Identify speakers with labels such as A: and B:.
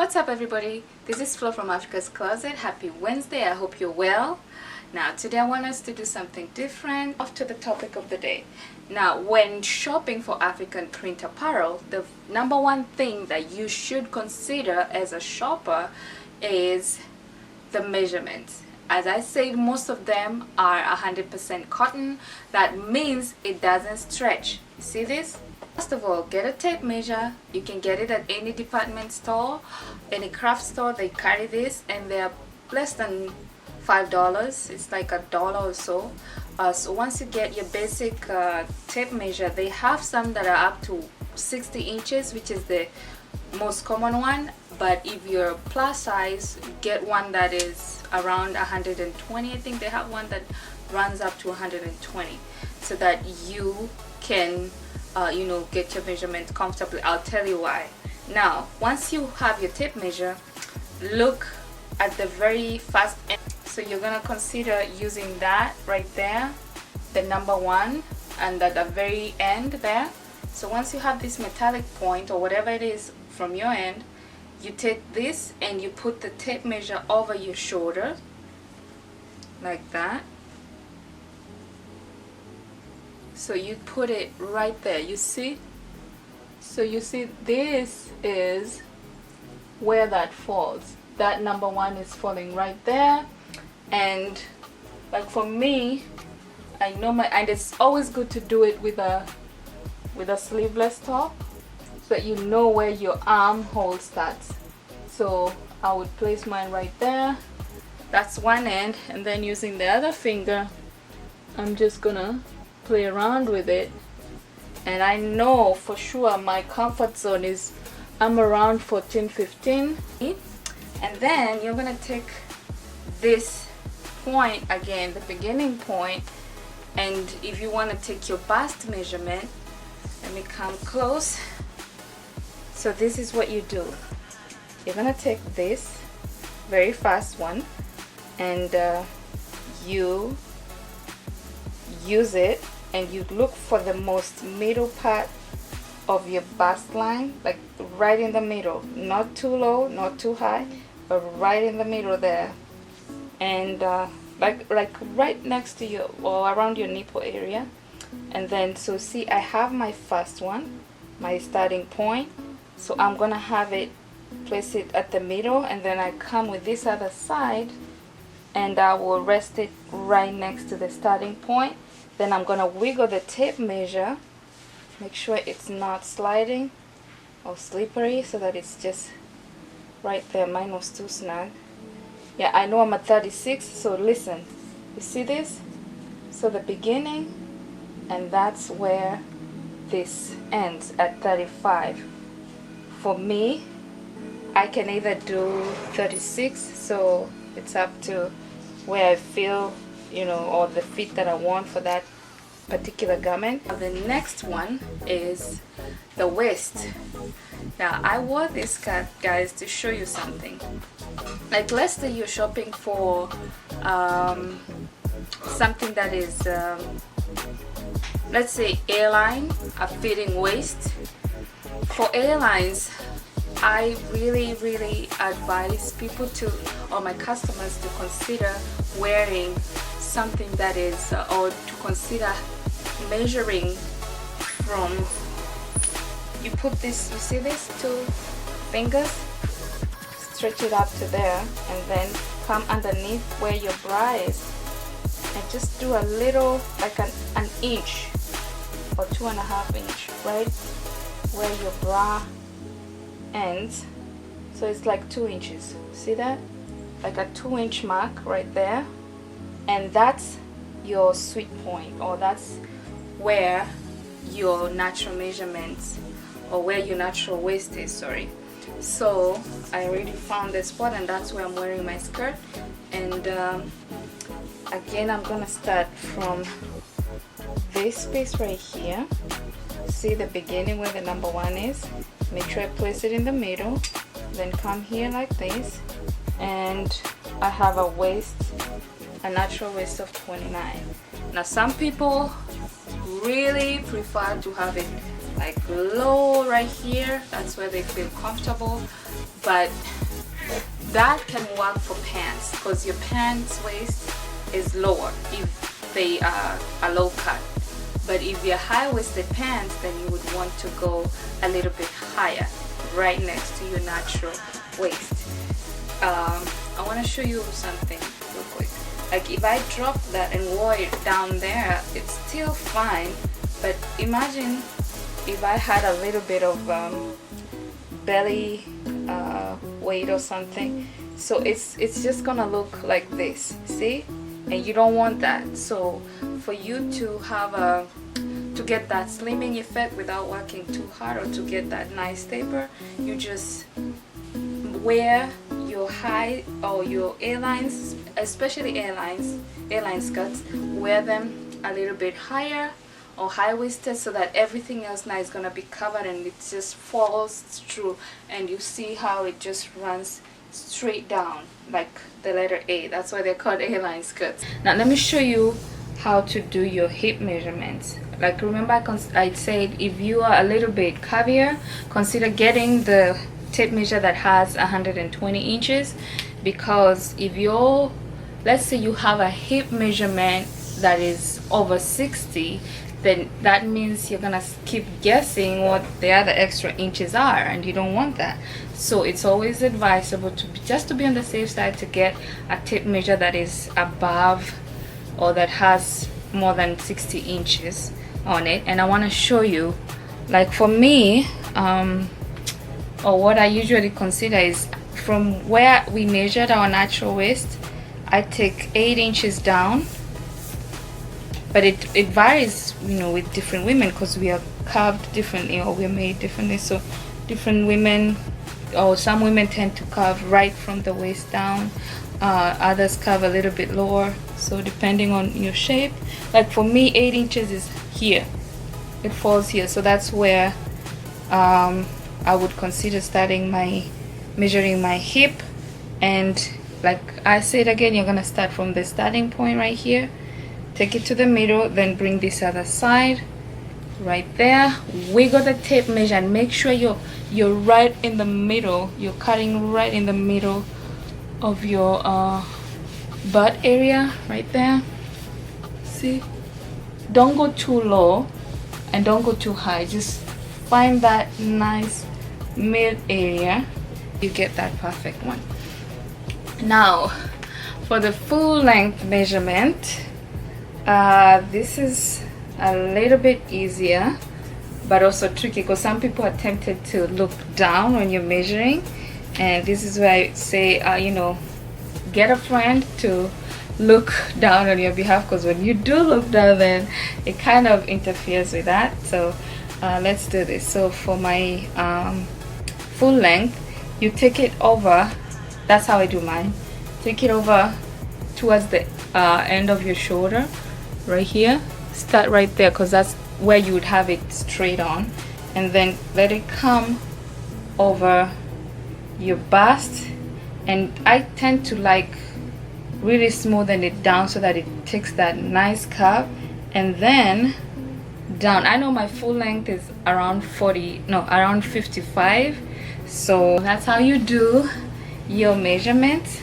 A: What's up everybody? This is Flo from Africa's Closet. Happy Wednesday. I hope you're well. Now today I want us to do something different. Off to the topic of the day. Now when shopping for African print apparel, the number one thing that you should consider as a shopper is the measurements. As I said, most of them are 100% cotton. That means it doesn't stretch. See this? First of all, get a tape measure. You can get it at any department store, any craft store. They carry this and they're less than $5. It's like $1 or so. So once you get your basic tape measure, they have some that are up to 60 inches, which is the most common one. But if you're plus size, get one that is around 120. I think they have one that runs up to 120, so that you can get your measurements comfortably. I'll tell you why. Now once you have your tape measure, look at the very first end. So you're gonna consider using that right there, the number one, and at the very end there. So once you have this metallic point or whatever it is from your end, you take this and you put the tape measure over your shoulder like that. So you put it right there, you see? So you see this is where that falls. That number one is falling right there. And like for me, I know and it's always good to do it with a sleeveless top, so that you know where your armhole starts. So I would place mine right there. That's one end, and then using the other finger, I'm just gonna play around with it. And I know for sure my comfort zone is I'm around 14-15. And then you're gonna take this point again, the beginning point, and if you want to take your bust measurement, let me come close. So this is what you do. You're gonna take this very fast one and you use it, and you look for the most middle part of your bust line, like right in the middle, not too low, not too high, but right in the middle there. And like right next to you or around your nipple area. And then so see, I have my first one, my starting point, so I'm gonna have it place it at the middle, and then I come with this other side and I will rest it right next to the starting point. Then I'm gonna wiggle the tape measure, make sure it's not sliding or slippery, so that it's just right there. Mine was too snug. Yeah, I know I'm at 36, so listen, you see this? So the beginning, and that's where this ends at 35. For me, I can either do 36, so it's up to where I feel, or the fit that I want for that particular garment. The next one is the waist. Now I wore this skirt, guys, to show you something. Like let's say you're shopping for something that is let's say airline, a fitting waist. For airlines, I really advise people to, or my customers, to consider wearing something that is or to consider measuring from, you put this, you see this, 2 fingers, stretch it up to there, and then come underneath where your bra is and just do a little, like an inch or 2.5 inch right where your bra ends. So it's like 2 inches, see that, like a 2-inch mark right there, and that's your sweet point, or that's where your natural measurements, or where your natural waist is, sorry. So I already found the spot, and that's where I'm wearing my skirt. And again, I'm gonna start from this piece right here. See the beginning where the number one is, make sure I place it in the middle, then come here like this, and I have a waist, a natural waist of 29. Now some people really prefer to have it like low right here. That's where they feel comfortable, but that can work for pants because your pants waist is lower if they are a low cut. But if you're high-waisted pants, then you would want to go a little bit higher, right next to your natural waist. I want to show you something real quick. Like if I drop that and wore it down there, it's still fine. But imagine if I had a little bit of belly weight or something. So it's just gonna look like this, see? And you don't want that. So for you to have to get that slimming effect without working too hard, or to get that nice taper, you just wear your high or your A-lines, especially airline skirts, wear them a little bit higher or high-waisted, so that everything else now is gonna be covered and it just falls through, and you see how it just runs straight down like the letter A. That's why they're called A-line skirts. Now let me show you how to do your hip measurements. Like remember I said if you are a little bit curvier, consider getting the tape measure that has 120 inches, because if you're, let's say you have a hip measurement that is over 60, then that means you're gonna keep guessing what the other extra inches are, and you don't want that. So it's always advisable to just to be on the safe side, to get a tape measure that is above or that has more than 60 inches on it. And I want to show you, like for me, or what I usually consider is from where we measured our natural waist, I take 8 inches down. But it varies, you know, with different women, because we are carved differently or we're made differently. So different women, or some women tend to carve right from the waist down, others carve a little bit lower. So depending on your shape, like for me 8 inches is here, it falls here. So that's where I would consider starting measuring my hip. And like I said again, you're gonna start from the starting point right here, take it to the middle, then bring this other side right there, wiggle the tape measure, and make sure you're right in the middle. You're cutting right in the middle of your butt area right there. See, don't go too low and don't go too high. Just find that nice mid area. You get that perfect one. Now for the full length measurement, this is a little bit easier but also tricky, because some people are tempted to look down when you're measuring, and this is where I say you know, get a friend to look down on your behalf, because when you do look down, then it kind of interferes with that. So let's do this. So for my full length, you take it over, that's how I do mine, take it over towards the end of your shoulder right here. Start right there, because that's where you would have it straight on, and then let it come over your bust. And I tend to like really smoothen it down so that it takes that nice curve, and then down. I know my full length is around 55, so that's how you do your measurements.